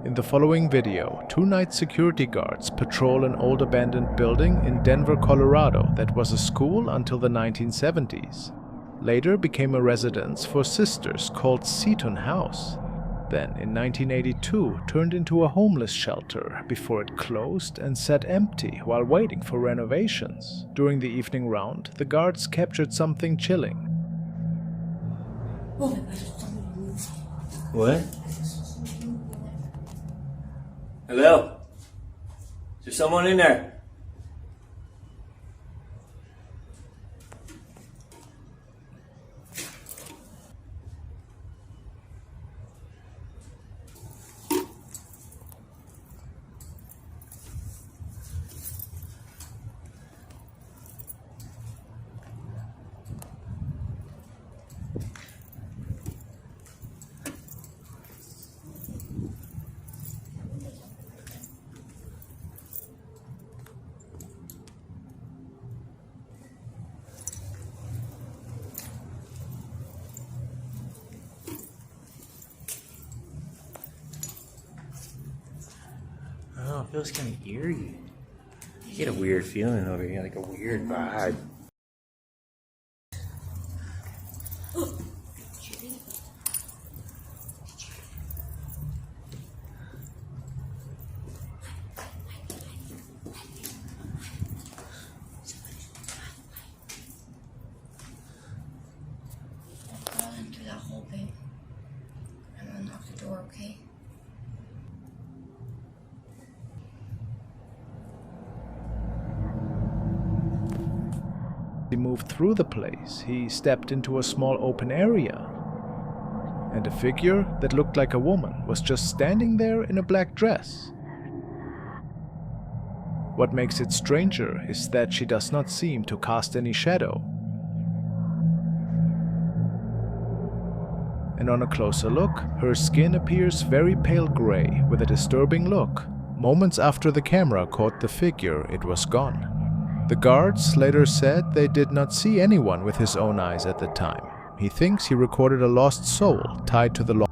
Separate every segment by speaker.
Speaker 1: In the following video, two night security guards patrol an old abandoned building in Denver, Colorado that was a school until the 1970s. Later became a residence for sisters called Seton House. Then, in 1982, turned into a homeless shelter before it closed and sat empty while waiting for renovations. During the evening round, the guards captured something chilling.
Speaker 2: What? Hello? Is there someone in there? Oh, it feels kind of eerie. I get a weird feeling over here, like a weird vibe.
Speaker 3: I'll into that hole, babe. I'm gonna knock the door, okay?
Speaker 1: He moved through the place. He stepped into a small open area. And a figure that looked like a woman was just standing there in a black dress. What makes it stranger is that she does not seem to cast any shadow. And on a closer look, her skin appears very pale gray with a disturbing look. Moments after the camera caught the figure, it was gone. The guards later said they did not see anyone with his own eyes at the time. He thinks he recorded a lost soul tied to the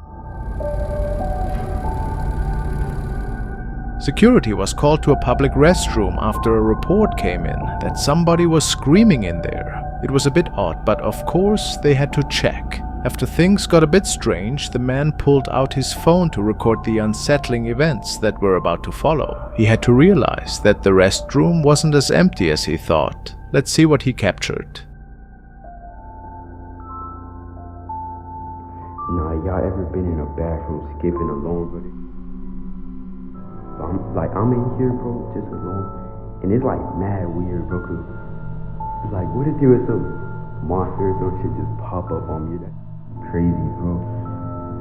Speaker 1: Security was called to a public restroom after a report came in that somebody was screaming in there. It was a bit odd, but of course they had to check. After things got a bit strange, the man pulled out his phone to record the unsettling events that were about to follow. He had to realize that the restroom wasn't as empty as he thought. Let's see what he captured.
Speaker 4: Nah, y'all ever been in a bathroom skipping alone, buddy? I'm in here, bro, just alone, and it's like mad weird, bro, cause it's like, what if there was some monster or some shit just pop up on me? That's crazy, bro.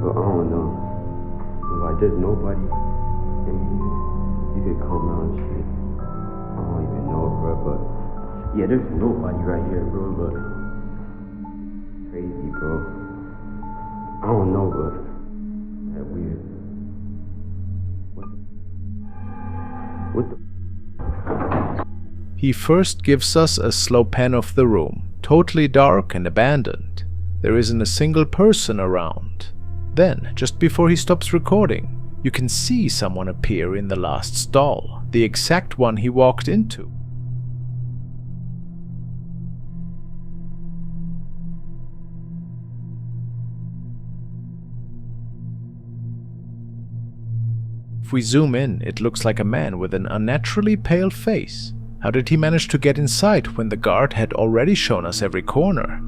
Speaker 4: But I don't know. It's like there's nobody, and you could come around and shit. I don't even know, bro, but yeah, there's nobody right here, bro, but crazy, bro. I don't know, but that weird. What the?
Speaker 1: He first gives us a slow pan of the room, totally dark and abandoned. There isn't a single person around. Then, just before he stops recording, you can see someone appear in the last stall, the exact one he walked into. If we zoom in, it looks like a man with an unnaturally pale face. How did he manage to get inside when the guard had already shown us every corner?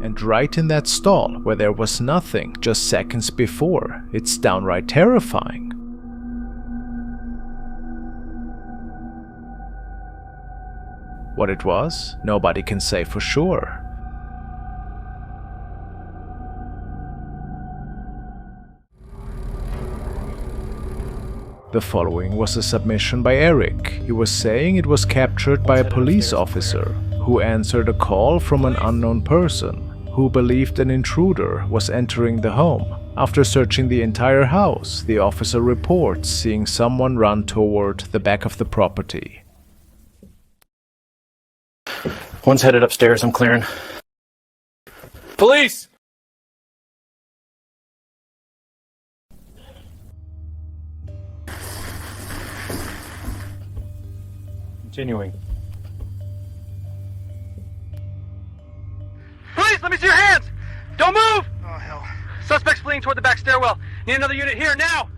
Speaker 1: And right in that stall, where there was nothing just seconds before, it's downright terrifying. What it was, nobody can say for sure. The following was a submission by Eric. He was saying it was captured by a police officer who answered a call from an unknown person who believed an intruder was entering the home. After searching the entire house, the officer reports seeing someone run toward the back of the property.
Speaker 5: One's headed upstairs, I'm clearing. Police! Continuing.
Speaker 6: Police, let me see your hands! Don't move! Oh, hell. Suspect's fleeing toward the back stairwell. Need another unit here, now!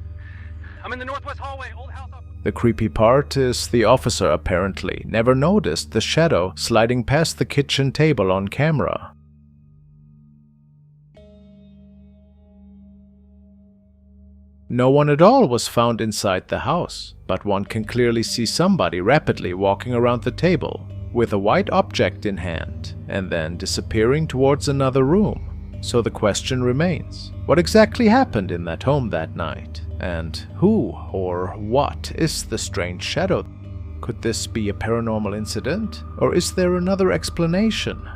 Speaker 6: I'm in the northwest hallway, old house up...
Speaker 1: The creepy part is the officer apparently never noticed the shadow sliding past the kitchen table on camera. No one at all was found inside the house, but one can clearly see somebody rapidly walking around the table with a white object in hand and then disappearing towards another room. So the question remains, what exactly happened in that home that night? And who or what is the strange shadow? Could this be a paranormal incident, or is there another explanation?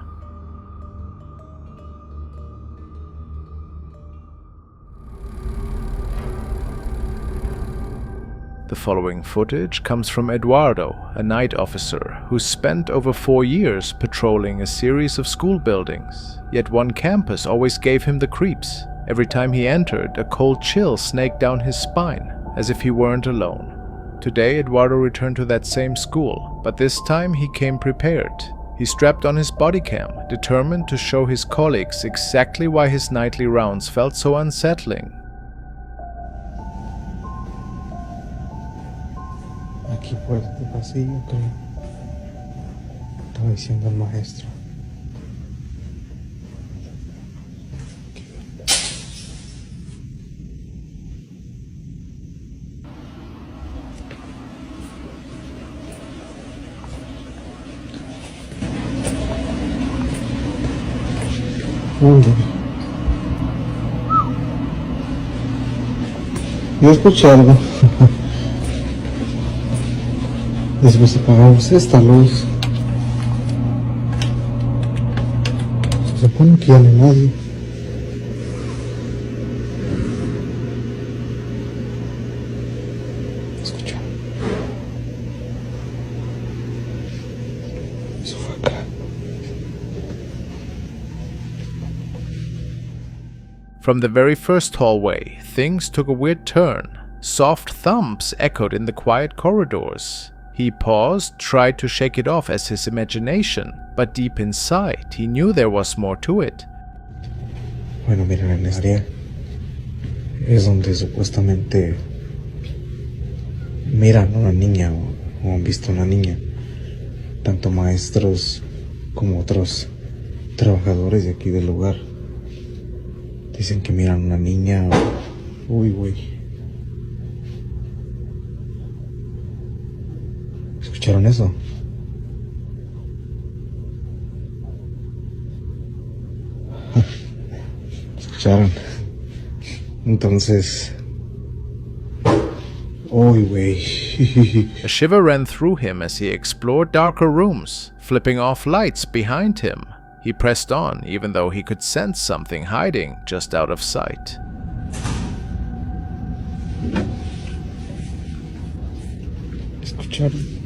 Speaker 1: The following footage comes from Eduardo, a night officer who spent over 4 years patrolling a series of school buildings. Yet one campus always gave him the creeps. Every time he entered, a cold chill snaked down his spine, as if he weren't alone. Today, Eduardo returned to that same school, but this time he came prepared. He strapped on his body cam, determined to show his colleagues exactly why his nightly rounds felt so unsettling.
Speaker 7: Aquí por este pasillo, creo. Estaba diciendo el maestro. ¿Dónde? Yo escuché algo. Después apagamos esta luz. Se supone que ya no hay nadie. Escucha. Eso fue acá.
Speaker 1: From the very first hallway, things took a weird turn. Soft thumps echoed in the quiet corridors. He paused, tried to shake it off as his imagination, but deep inside, he knew there was more to it.
Speaker 7: Bueno, mira, en esta área es donde supuestamente miran a una niña o han visto a una niña. Tanto maestros como otros trabajadores de aquí del lugar. Dicen que miran a una niña. Uy, güey. ¿Escucharon eso? ¿Escucharon? Entonces... Uy, güey.
Speaker 1: A shiver ran through him as he explored darker rooms, flipping off lights behind him. He pressed on, even though he could sense something hiding just out of sight.
Speaker 7: ¿Escucharon?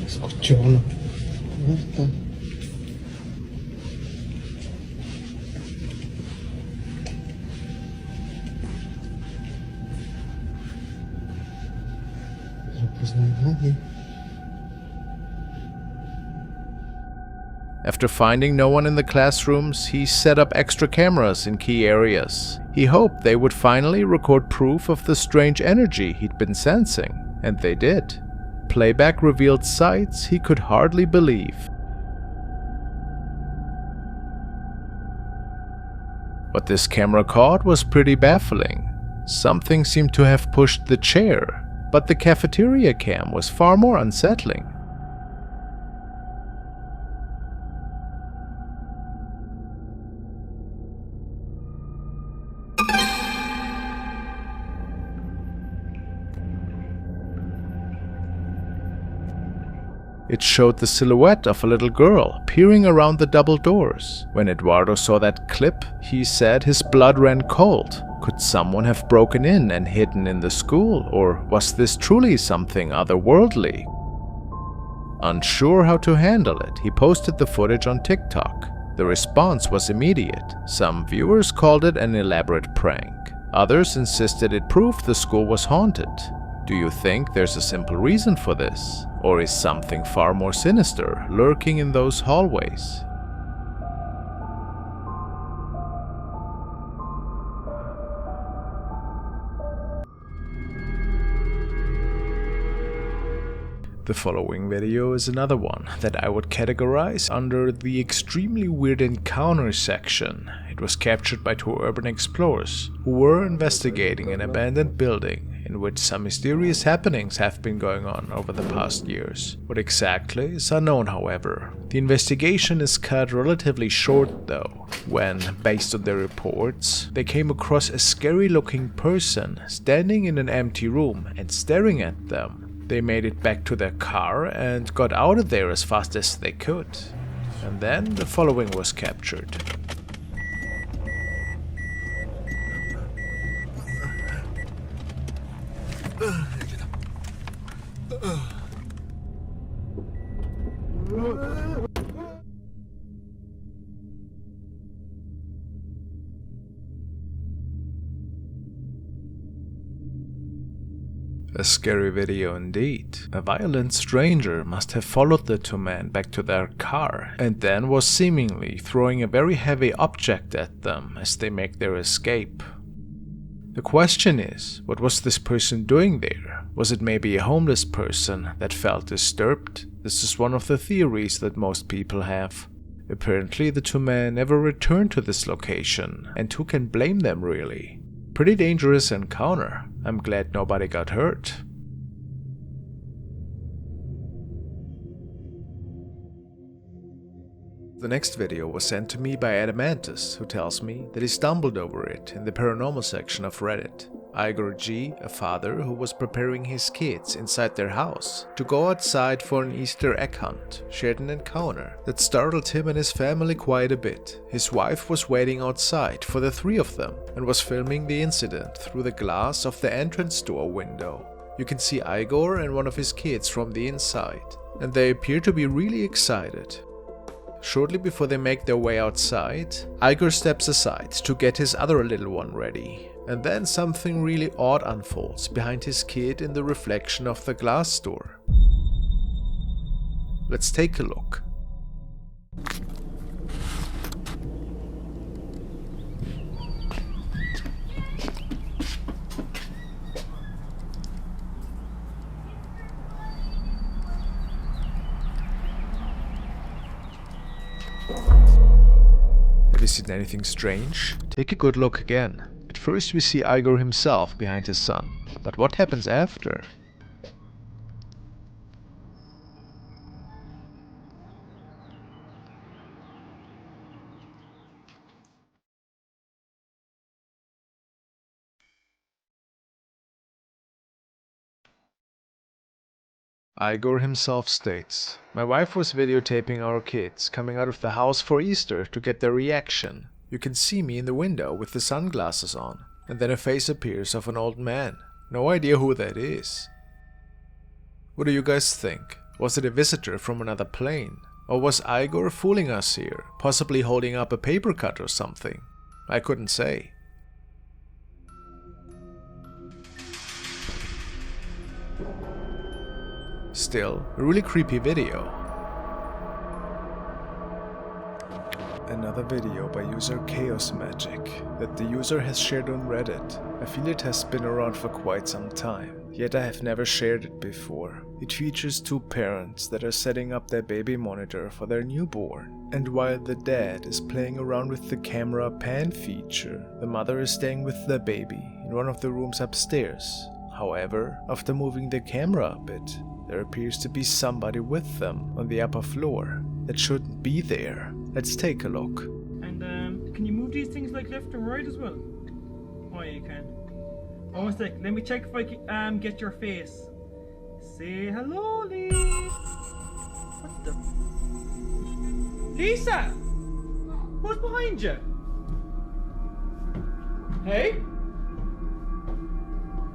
Speaker 7: Escuchó una puerta. Pero pues no hay nadie.
Speaker 1: After finding no one in the classrooms, he set up extra cameras in key areas. He hoped they would finally record proof of the strange energy he'd been sensing, and they did. Playback revealed sights he could hardly believe. What this camera caught was pretty baffling. Something seemed to have pushed the chair, but the cafeteria cam was far more unsettling. It showed the silhouette of a little girl peering around the double doors. When Eduardo saw that clip, he said his blood ran cold. Could someone have broken in and hidden in the school, or was this truly something otherworldly? Unsure how to handle it, he posted the footage on TikTok. The response was immediate. Some viewers called it an elaborate prank. Others insisted it proved the school was haunted. Do you think there's a simple reason for this? Or is something far more sinister lurking in those hallways? The following video is another one that I would categorize under the extremely weird encounter section. It was captured by two urban explorers who were investigating an abandoned building in which some mysterious happenings have been going on over the past years. What exactly is unknown, however. The investigation is cut relatively short though, when, based on their reports, they came across a scary looking person standing in an empty room and staring at them. They made it back to their car and got out of there as fast as they could. And then the following was captured. A scary video indeed. A violent stranger must have followed the two men back to their car and then was seemingly throwing a very heavy object at them as they make their escape. The question is, what was this person doing there? Was it maybe a homeless person that felt disturbed? This is one of the theories that most people have. Apparently the two men never returned to this location, and who can blame them really? Pretty dangerous encounter. I'm glad nobody got hurt. The next video was sent to me by Adamantis, who tells me that he stumbled over it in the paranormal section of Reddit. Igor G., a father who was preparing his kids inside their house to go outside for an Easter egg hunt, shared an encounter that startled him and his family quite a bit. His wife was waiting outside for the three of them and was filming the incident through the glass of the entrance door window. You can see Igor and one of his kids from the inside, and they appear to be really excited. Shortly before they make their way outside, Igor steps aside to get his other little one ready. And then something really odd unfolds behind his kid in the reflection of the glass door. Let's take a look. Have you seen anything strange? Take a good look again. First we see Igor himself behind his son, but what happens after? Igor himself states, "My wife was videotaping our kids coming out of the house for Easter to get their reaction. You can see me in the window with the sunglasses on, and then a face appears of an old man. No idea who that is." What do you guys think? Was it a visitor from another plane? Or was Igor fooling us here, possibly holding up a paper cut or something? I couldn't say. Still, a really creepy video. Another video by user Chaos Magic that the user has shared on Reddit. I feel it has been around for quite some time, yet I have never shared it before. It features two parents that are setting up their baby monitor for their newborn, and while the dad is playing around with the camera pan feature, the mother is staying with the baby in one of the rooms upstairs. However, after moving the camera a bit, there appears to be somebody with them on the upper floor that shouldn't be there. Let's take a look.
Speaker 8: And can you move these things like left and right as well? Oh, yeah, you can. Oh, 1 sec. Let me check if I can get your face. Say hello, Lisa. What the? Lisa! Who's behind you? Hey?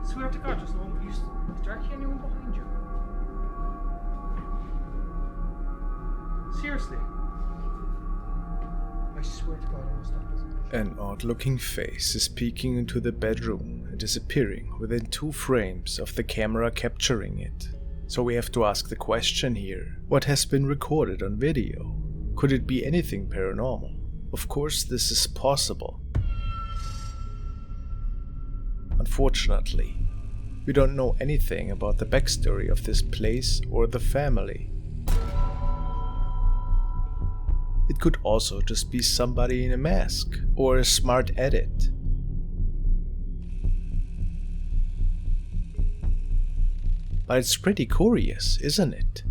Speaker 8: Swear to God, is there actually anyone behind you? Seriously? I swear to God, I will stop this.
Speaker 1: An odd-looking face is peeking into the bedroom and disappearing within 2 frames of the camera capturing it. So we have to ask the question here, what has been recorded on video? Could it be anything paranormal? Of course, this is possible. Unfortunately, we don't know anything about the backstory of this place or the family. It could also just be somebody in a mask or a smart edit. But it's pretty curious, isn't it?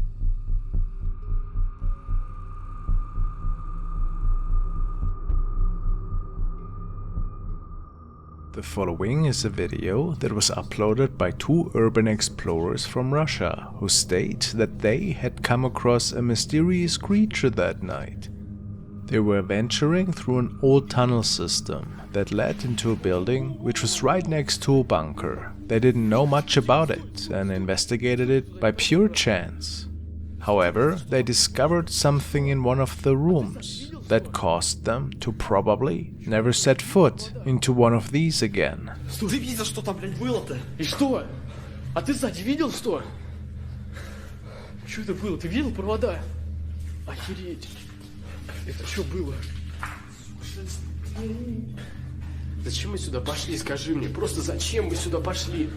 Speaker 1: The following is a video that was uploaded by 2 urban explorers from Russia who state that they had come across a mysterious creature that night. They were venturing through an old tunnel system that led into a building which was right next to a bunker. They didn't know much about it and investigated it by pure chance. However, they discovered something in one of the rooms that caused them to probably never set foot into one of these again.
Speaker 9: Ты видел, что там, блядь, было-то? И что? А ты сзади видел, что? Что это было? Ты видел провода? Охереть. Это что было? Зачем мы сюда пошли, скажи мне? Просто зачем мы сюда пошли?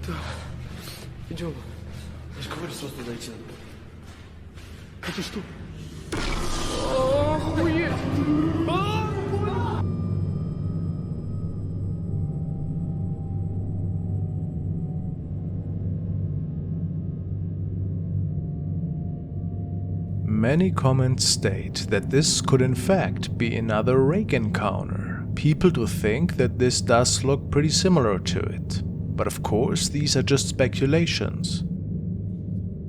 Speaker 9: Так, идем. Я же говорю, сразу туда идти надо. Это что? Охуеть!
Speaker 1: Many comments state that this could in fact be another rake encounter. People do think that this does look pretty similar to it, but of course these are just speculations.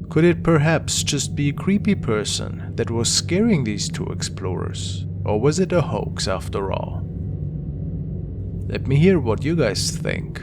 Speaker 1: Could it perhaps just be a creepy person that was scaring these 2 explorers? Or was it a hoax after all? Let me hear what you guys think.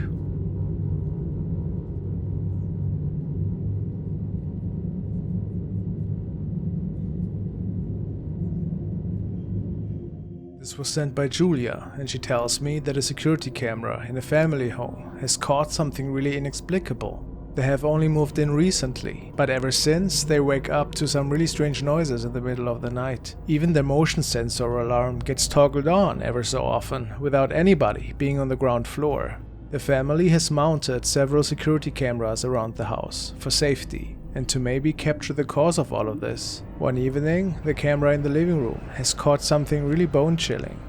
Speaker 1: This was sent by Julia, and she tells me that a security camera in a family home has caught something really inexplicable. They have only moved in recently, but ever since they wake up to some really strange noises in the middle of the night. Even their motion sensor alarm gets toggled on ever so often, without anybody being on the ground floor. The family has mounted several security cameras around the house for safety, and to maybe capture the cause of all of this. One evening, the camera in the living room has caught something really bone-chilling.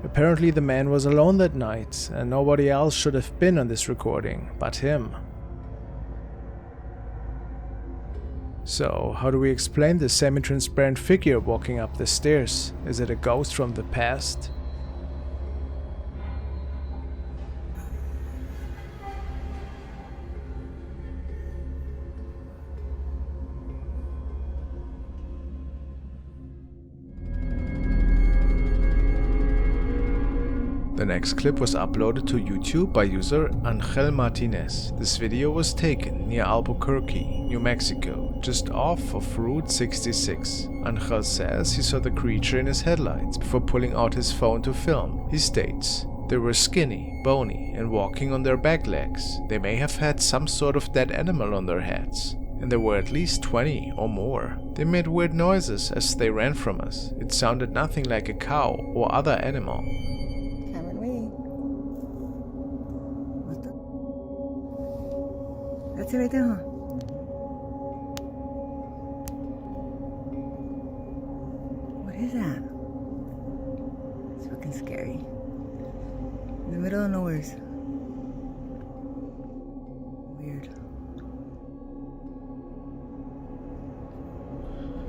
Speaker 1: Apparently the man was alone that night, and nobody else should have been on this recording but him. So, how do we explain this semi-transparent figure walking up the stairs? Is it a ghost from the past? The next clip was uploaded to YouTube by user Angel Martinez. This video was taken near Albuquerque, New Mexico, just off of Route 66. Angel says he saw the creature in his headlights before pulling out his phone to film. He states, "They were skinny, bony, and walking on their back legs. They may have had some sort of dead animal on their heads. And there were at least 20 or more. They made weird noises as they ran from us. It sounded nothing like a cow or other animal."
Speaker 10: That's it right there, huh? What is that? It's fucking scary. In the middle of nowhere. Weird.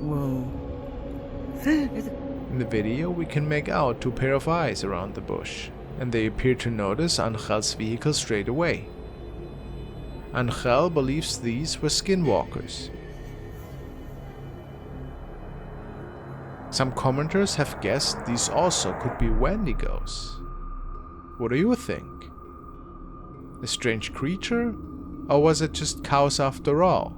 Speaker 10: Whoa.
Speaker 1: In the video, we can make out two pair of eyes around the bush, and they appear to notice Angel's vehicle straight away. Angel believes these were skinwalkers. Some commenters have guessed these also could be Wendigos. What do you think? A strange creature? Or was it just cows after all?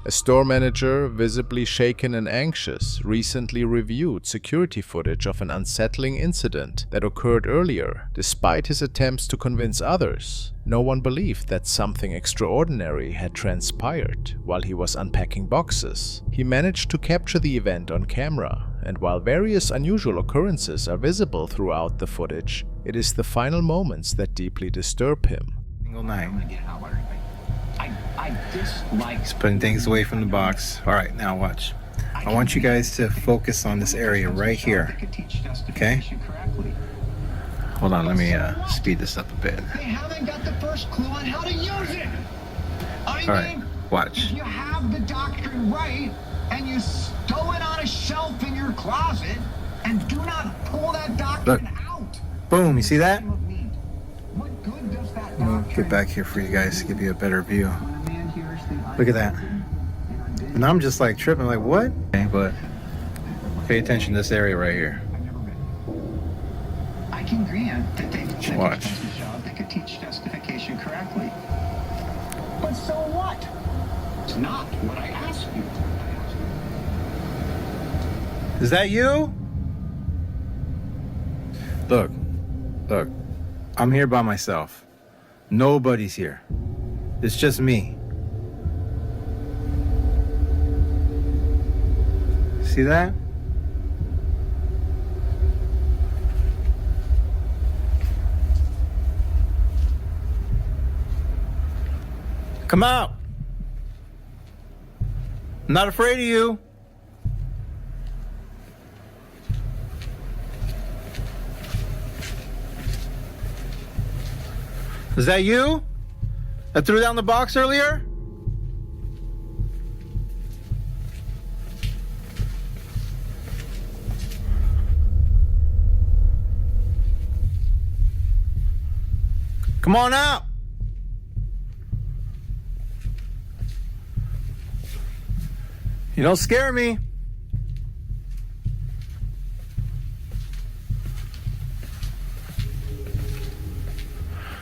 Speaker 1: A store manager, visibly shaken and anxious, recently reviewed security footage of an unsettling incident that occurred earlier. Despite his attempts to convince others, no one believed that something extraordinary had transpired while he was unpacking boxes. He managed to capture the event on camera, and while various unusual occurrences are visible throughout the footage, it is the final moments that deeply disturb him.
Speaker 11: Single night. Just putting things away from the box. All right, now watch. I want you guys to focus on this area right here. Okay? Hold on, let me speed this up a bit.
Speaker 12: They haven't got the first clue on how to use it.
Speaker 11: All right, watch.
Speaker 12: If you have the doctrine right and you stow it on a shelf in your closet and do not pull that doctrine out.
Speaker 11: Boom, you see that?
Speaker 12: What good does that
Speaker 11: I'll
Speaker 12: doctrine?
Speaker 11: get back here for you guys to give you a better view. Look at that. And I'm just like tripping, like what? Okay, but pay attention to this area right here.
Speaker 12: I can grant that they
Speaker 11: Watch.
Speaker 12: they could teach justification correctly. But so what? It's not what I asked you.
Speaker 11: Is that you? Look, I'm here by myself. Nobody's here. It's just me. See that? Come out. I'm not afraid of you. Is that you? That threw down the box earlier? Come on out. You don't scare me.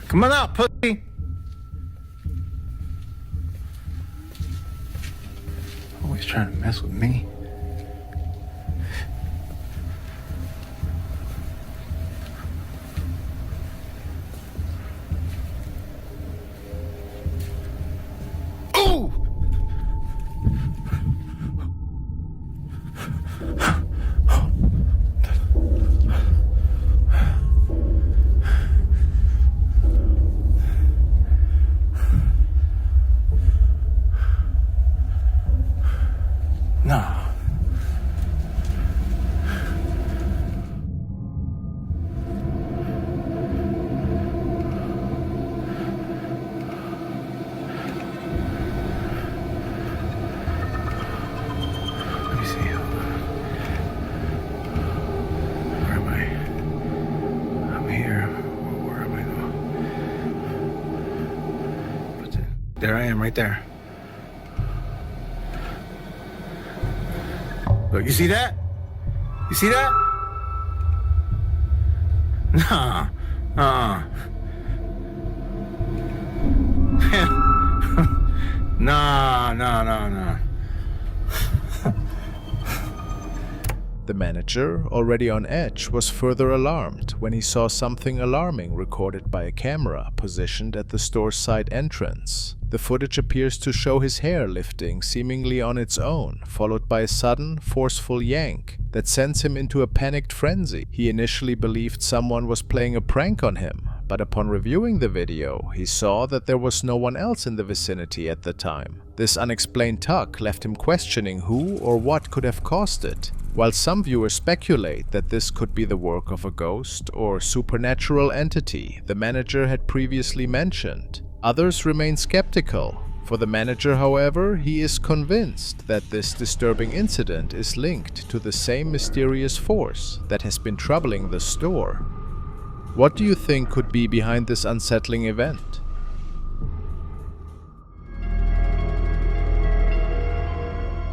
Speaker 11: Come on out, pussy. Always trying to mess with me. Ooh! No. Let me see. Where am I? I'm here. Where am I though? There I am, right there. Look, you see that? You see that? Nah. Nah.
Speaker 1: The manager, already on edge, was further alarmed when he saw something alarming recorded by a camera positioned at the store's side entrance. The footage appears to show his hair lifting seemingly on its own, followed by a sudden, forceful yank that sends him into a panicked frenzy. He initially believed someone was playing a prank on him, but upon reviewing the video, he saw that there was no one else in the vicinity at the time. This unexplained tug left him questioning who or what could have caused it. While some viewers speculate that this could be the work of a ghost or supernatural entity the manager had previously mentioned, others remain skeptical. For the manager, however, he is convinced that this disturbing incident is linked to the same mysterious force that has been troubling the store. What do you think could be behind this unsettling event?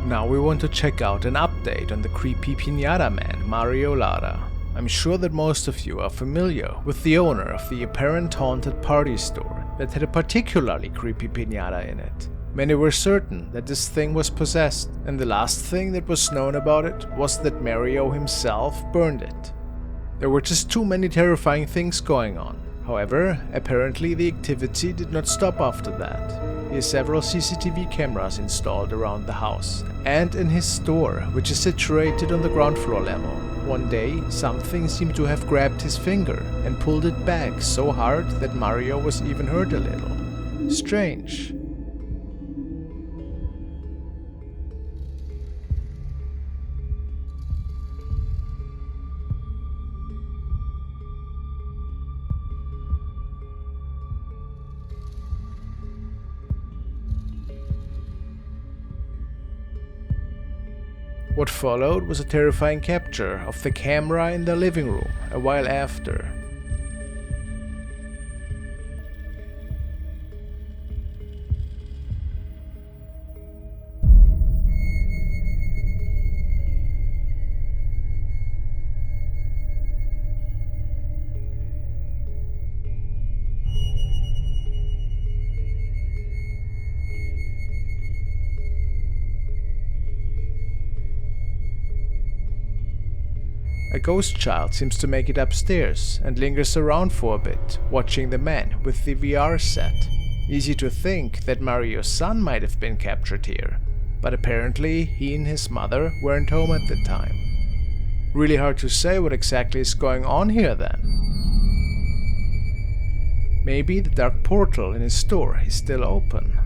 Speaker 1: Now we want to check out an update on the creepy piñata man, Mario Lara. I'm sure that most of you are familiar with the owner of the apparent haunted party store that had a particularly creepy piñata in it. Many were certain that this thing was possessed, and the last thing that was known about it was that Mario himself burned it. There were just too many terrifying things going on. However, apparently the activity did not stop after that. He has several CCTV cameras installed around the house and in his store, which is situated on the ground floor level. One day, something seemed to have grabbed his finger and pulled it back so hard that Mario was even hurt a little. Strange. What followed was a terrifying capture of the camera in the living room a while after. A ghost child seems to make it upstairs and lingers around for a bit, watching the man with the VR set. Easy to think that Mario's son might have been captured here, but apparently he and his mother weren't home at the time. Really hard to say what exactly is going on here then. Maybe the dark portal in his store is still open.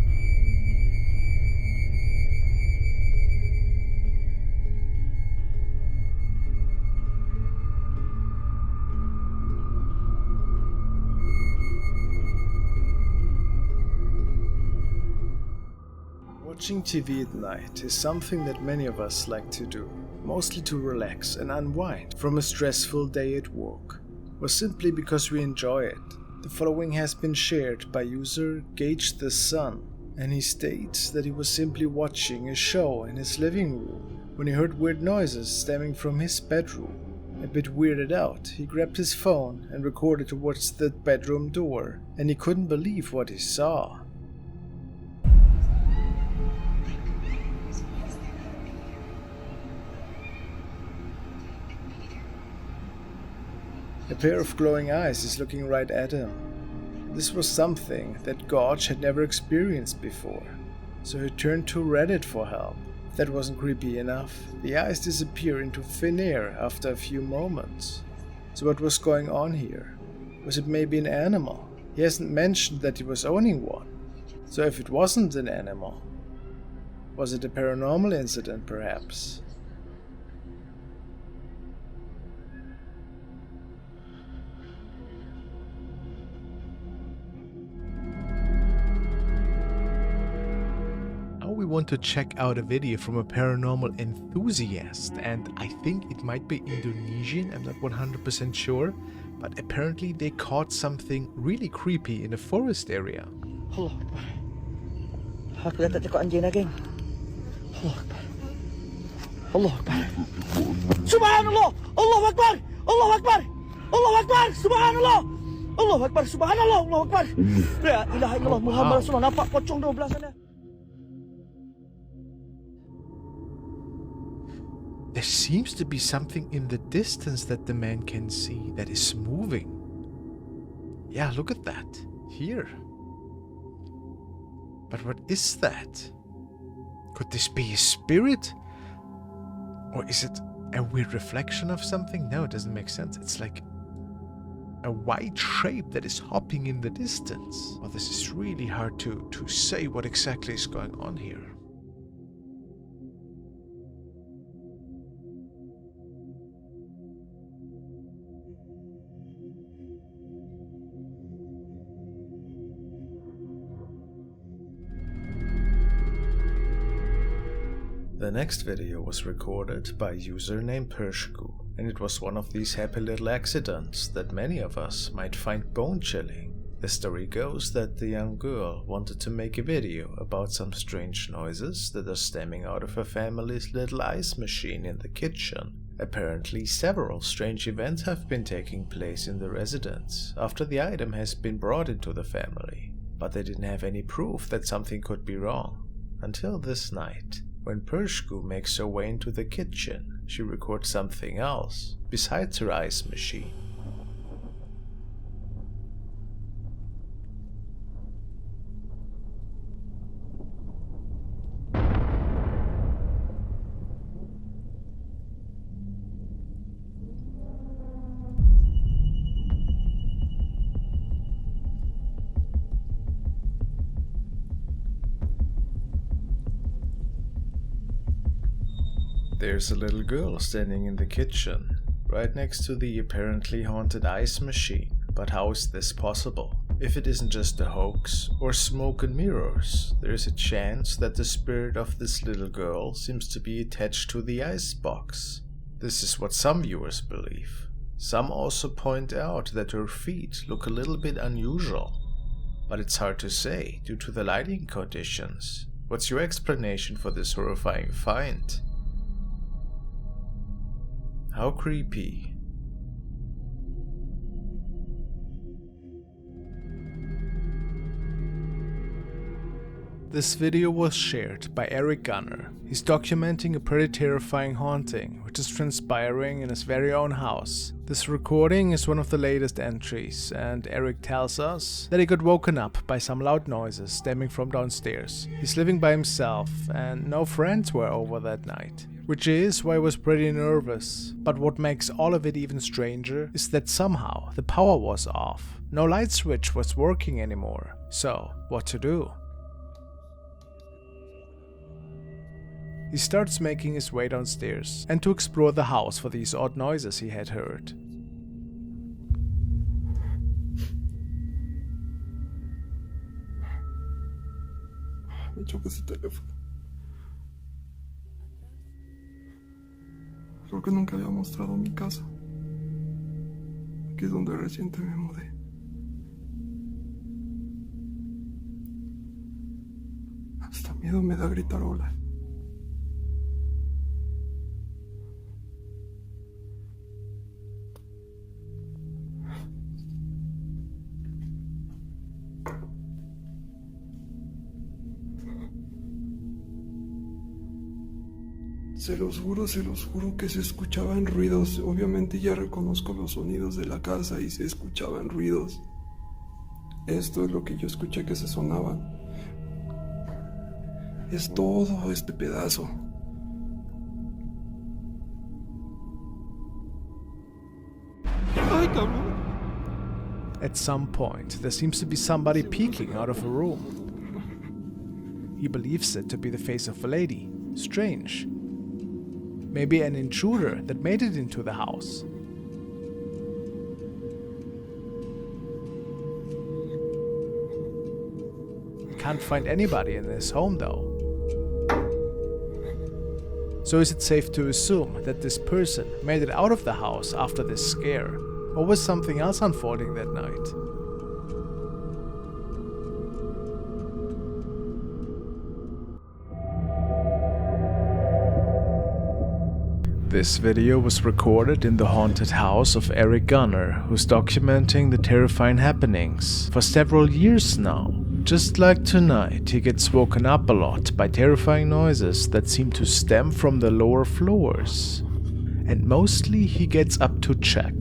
Speaker 1: Watching TV at night is something that many of us like to do, mostly to relax and unwind from a stressful day at work, or simply because we enjoy it. The following has been shared by user Gage the Sun, and he states that he was simply watching a show in his living room when he heard weird noises stemming from his bedroom. A bit weirded out, he grabbed his phone and recorded towards the bedroom door, and he couldn't believe what he saw. A pair of glowing eyes is looking right at him. This was something that Gage had never experienced before, so he turned to Reddit for help. If that wasn't creepy enough, the eyes disappear into thin air after a few moments. So what was going on here? Was it maybe an animal? He hasn't mentioned that he was owning one. So if it wasn't an animal, was it a paranormal incident perhaps? We want to check out a video from a paranormal enthusiast, and I think it might be Indonesian, I'm not 100% sure, but apparently they caught something really creepy in a forest area.
Speaker 13: Allah Akbar. Aku lihat teko anjing geng. Allah Akbar. Allah Akbar. Subhanallah. Allah Akbar. Allah Akbar. Allah Akbar. Subhanallah. Allah Akbar. Subhanallah. Allah Akbar. La ilaha illallah Muhammad Rasulullah. Nampak pocong 12 sana.
Speaker 1: There seems to be something in the distance that the man can see that is moving. Yeah, look at that. Here. But what is that? Could this be a spirit? Or is it a weird reflection of something? No, it doesn't make sense. It's like A white shape that is hopping in the distance. Well, this is really hard to say what exactly is going on here. The next video was recorded by a user named Pershku, and it was one of these happy little accidents that many of us might find bone-chilling. The story goes that the young girl wanted to make a video about some strange noises that are stemming out of her family's little ice machine in the kitchen. Apparently, several strange events have been taking place in the residence after the item has been brought into the family, but they didn't have any proof that something could be wrong. Until this night. When Pershku makes her way into the kitchen, she records something else besides her ice machine. There's a little girl standing in the kitchen, right next to the apparently haunted ice machine. But how is this possible? If it isn't just a hoax or smoke and mirrors, there is a chance that the spirit of this little girl seems to be attached to the ice box. This is what some viewers believe. Some also point out that her feet look a little bit unusual. But it's hard to say due to the lighting conditions. What's your explanation for this horrifying find? How creepy. This video was shared by Eric Gunner. He's documenting a pretty terrifying haunting, which is transpiring in his very own house. This recording is one of the latest entries, and Eric tells us that he got woken up by some loud noises stemming from downstairs. He's living by himself, and no friends were over that night. Which is why I was pretty nervous. But what makes all of it even stranger is that somehow the power was off. No light switch was working anymore. So, what to do? He starts making his way downstairs and to explore the house for these odd noises he had heard.
Speaker 7: Me choca ese teléfono. Creo que nunca había mostrado mi casa. Aquí es donde reciente me mudé. Hasta miedo me da gritar hola. Se los juro que se escuchaban ruidos. Obviamente ya reconozco los sonidos de la casa y se escuchaban ruidos. Esto es lo que yo escuché que se sonaban. Es todo este pedazo. ¡Ay, cabrón!
Speaker 1: At some point, there seems to be somebody peeking out of a room. He believes it to be the face of a lady. Strange. Maybe an intruder that made it into the house. Can't find anybody in this home though. So is it safe to assume that this person made it out of the house after this scare? Or was something else unfolding that night? This video was recorded in the haunted house of Eric Gunner, who's documenting the terrifying happenings for several years now. Just like tonight, he gets woken up a lot by terrifying noises that seem to stem from the lower floors. And mostly he gets up to check.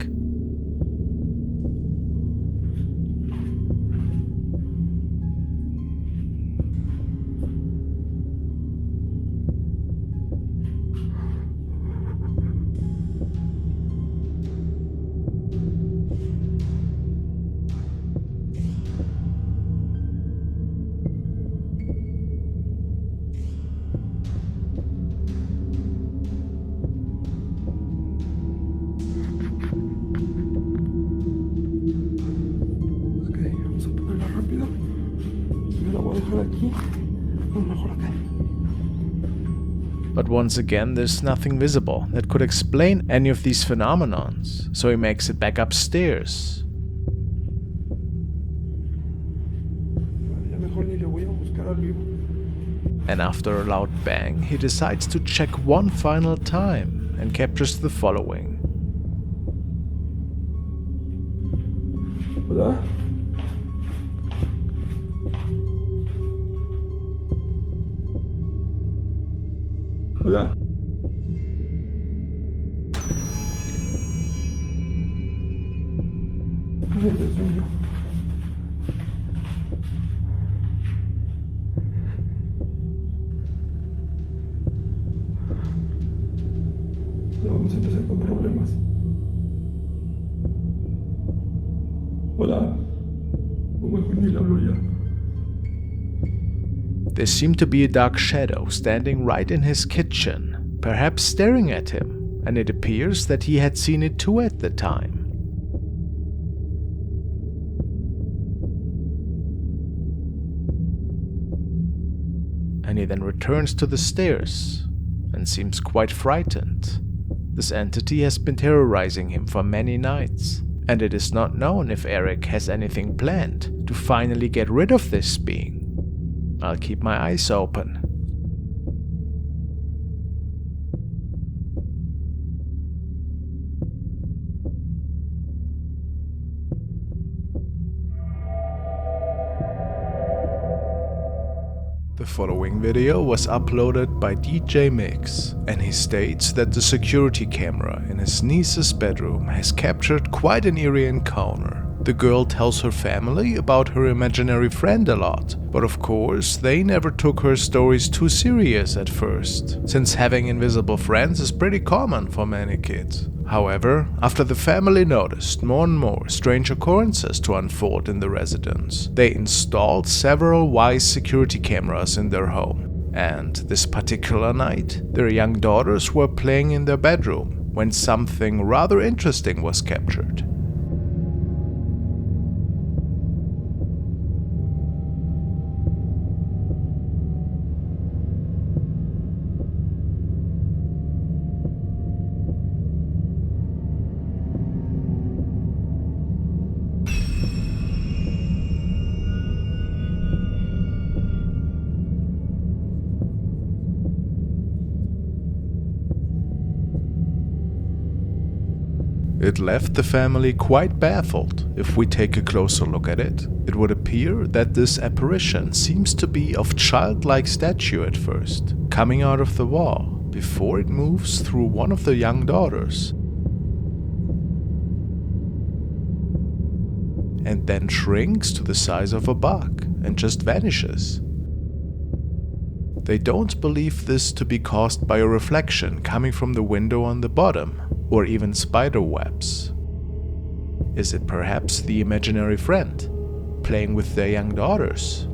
Speaker 1: But once again, there's nothing visible that could explain any of these phenomenons, so he makes it back upstairs. And after a loud bang, he decides to check one final time and captures the following.
Speaker 14: Hola. Hola. Ay, Dios mío. Ya vamos a empezar con problemas. Hola. O mejor ni le hablo ya.
Speaker 1: There seemed to be a dark shadow standing right in his kitchen, perhaps staring at him, and it appears that he had seen it too at the time. And he then returns to the stairs and seems quite frightened. This entity has been terrorizing him for many nights, and it is not known if Eric has anything planned to finally get rid of this being. I'll keep my eyes open. The following video was uploaded by DJ Mix, and he states that the security camera in his niece's bedroom has captured quite an eerie encounter. The girl tells her family about her imaginary friend a lot, but of course they never took her stories too serious at first, since having invisible friends is pretty common for many kids. However, after the family noticed more and more strange occurrences to unfold in the residence, they installed several wise security cameras in their home. And this particular night, their young daughters were playing in their bedroom when something rather interesting was captured. It left the family quite baffled. If we take a closer look at it, it would appear that this apparition seems to be of childlike stature at first, coming out of the wall, before it moves through one of the young daughters, and then shrinks to the size of a bug and just vanishes. They don't believe this to be caused by a reflection coming from the window on the bottom, or even spider webs. Is it perhaps the imaginary friend playing with their young daughters?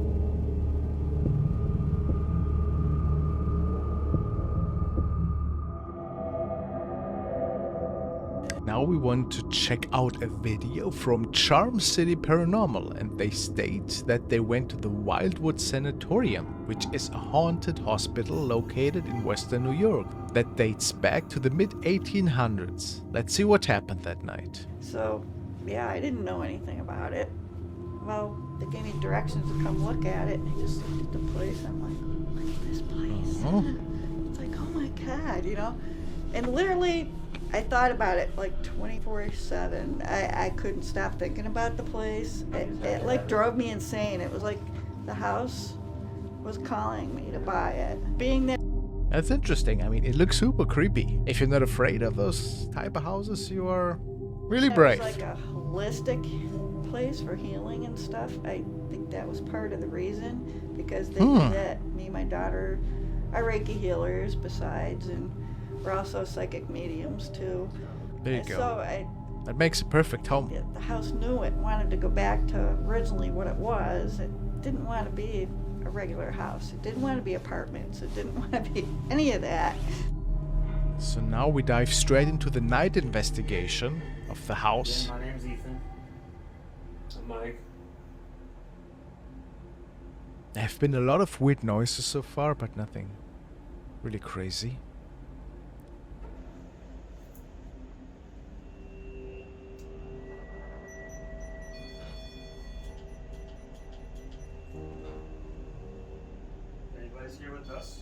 Speaker 1: Now we want to check out a video from Charm City Paranormal, and they state that they went to the Wildwood Sanatorium, which is a haunted hospital located in Western New York that dates back to the mid-1800s. Let's see what happened that night.
Speaker 10: So, yeah, I didn't know anything about it. Well, they gave me directions to come look at it, and I just looked at the place. I'm like, look at this place. It's like, oh my God, you know? And literally, I thought about it like 24/7. I couldn't stop thinking about the place. It like drove me insane. It was like the house was calling me to buy it. Being there.
Speaker 1: That's interesting. I mean, it looks super creepy. If you're not afraid of those type of houses, you are really brave.
Speaker 10: It was like a holistic place for healing and stuff. I think that was part of the reason, because they knew that me and my daughter are Reiki healers besides, and we're also psychic mediums too.
Speaker 1: There you go.
Speaker 10: So
Speaker 1: that makes a perfect home.
Speaker 10: The house knew it, wanted to go back to originally what it was. It didn't want to be a regular house. It didn't want to be apartments. It didn't want to be any of that.
Speaker 1: So now we dive straight into the night investigation of the house.
Speaker 2: Yeah, my name's Ethan. I'm Mike.
Speaker 1: There have been a lot of weird noises so far, but nothing really crazy.
Speaker 15: Anybody's here with us?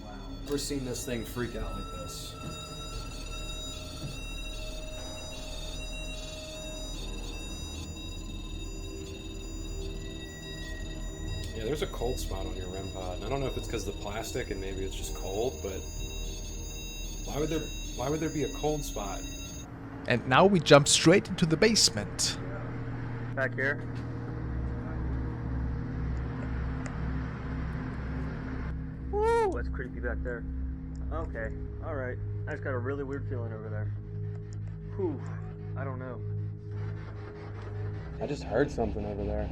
Speaker 15: Wow. Never seen this thing freak out like this. Yeah, there's a cold spot on your REM pod. I don't know if it's because of the plastic and maybe it's just cold, but why would there be a cold spot?
Speaker 1: And now we jump straight into the basement.
Speaker 16: Back here. Woo, that's creepy back there. Okay, alright. I just got a really weird feeling over there. Whew, I don't know.
Speaker 15: I just heard something over there.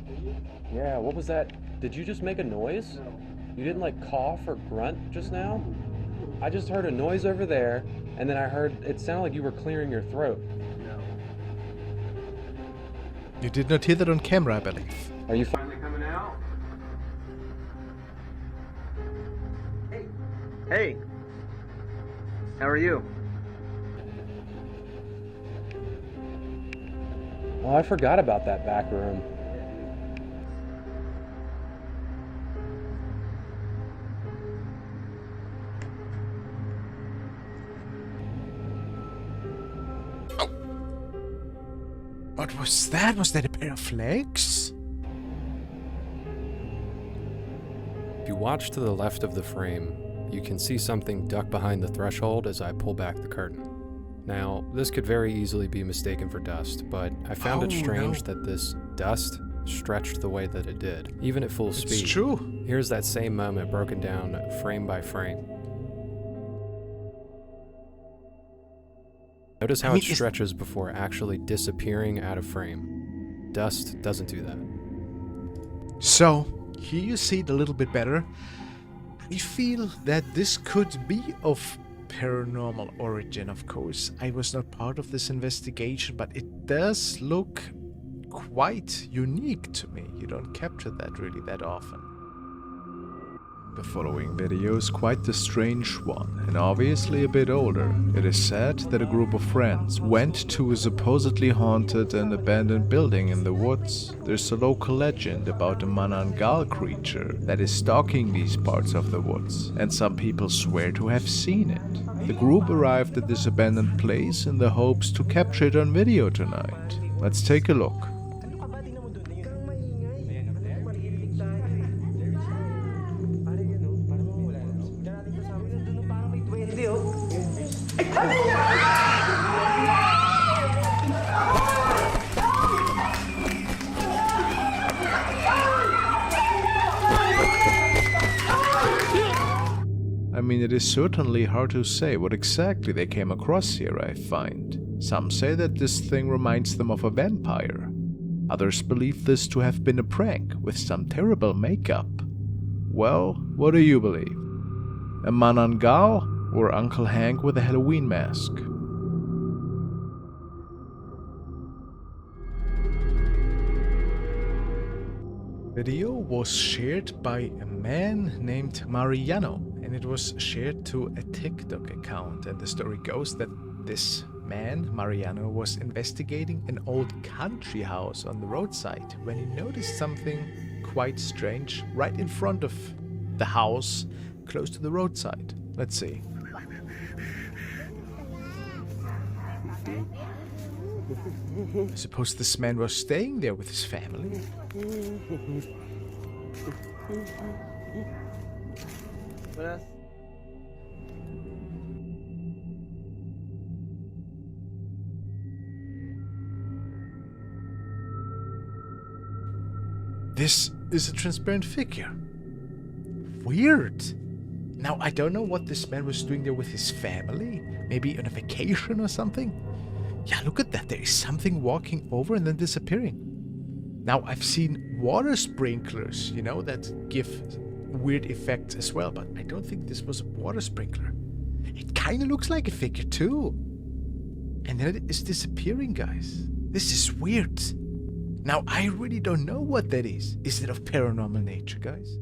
Speaker 15: Yeah, what was that? Did you just make a noise?
Speaker 16: No.
Speaker 15: You didn't like cough or grunt just now? I just heard a noise over there, and then I heard it sounded like you were clearing your throat.
Speaker 16: No.
Speaker 1: You did not hear that on camera, I believe.
Speaker 15: Are you
Speaker 16: finally coming out? Hey. Hey. How are you?
Speaker 15: Oh, I forgot about that back room.
Speaker 1: What was that? Was that a pair of legs?
Speaker 17: If you watch to the left of the frame, you can see something duck behind the threshold as I pull back the curtain. Now, this could very easily be mistaken for dust, but I found it strange that this dust stretched the way that it did, even at full speed.
Speaker 1: It's true.
Speaker 17: Here's that same moment broken down frame by frame. Notice how it stretches before actually disappearing out of frame. Dust doesn't do that.
Speaker 1: So, here you see it a little bit better. I feel that this could be of paranormal origin, of course. I was not part of this investigation, but it does look quite unique to me. You don't capture that really that often. The following video is quite the strange one, and obviously a bit older. It is said that a group of friends went to a supposedly haunted and abandoned building in the woods. There's a local legend about a manangal creature that is stalking these parts of the woods, and some people swear to have seen it. The group arrived at this abandoned place in the hopes to capture it on video tonight. Let's take a look. I mean, it is certainly hard to say what exactly they came across here, I find. Some say that this thing reminds them of a vampire. Others believe this to have been a prank with some terrible makeup. Well, what do you believe? A manangal or Uncle Hank with a Halloween mask? Video was shared by a man named Mariano, and it was shared to a TikTok account. And the story goes that this man, Mariano, was investigating an old country house on the roadside when he noticed something quite strange right in front of the house, close to the roadside. Let's see. I suppose this man was staying there with his family.
Speaker 16: What else?
Speaker 1: This is a transparent figure. Weird. Now, I don't know what this man was doing there with his family. Maybe on a vacation or something. Yeah, look at that. There is something walking over and then disappearing. Now, I've seen water sprinklers, you know, that give weird effects as well, but I don't think this was a water sprinkler. It kind of looks like a figure too. And then it is disappearing, guys. This is weird. Now, I really don't know what that is. Is it of paranormal nature, guys?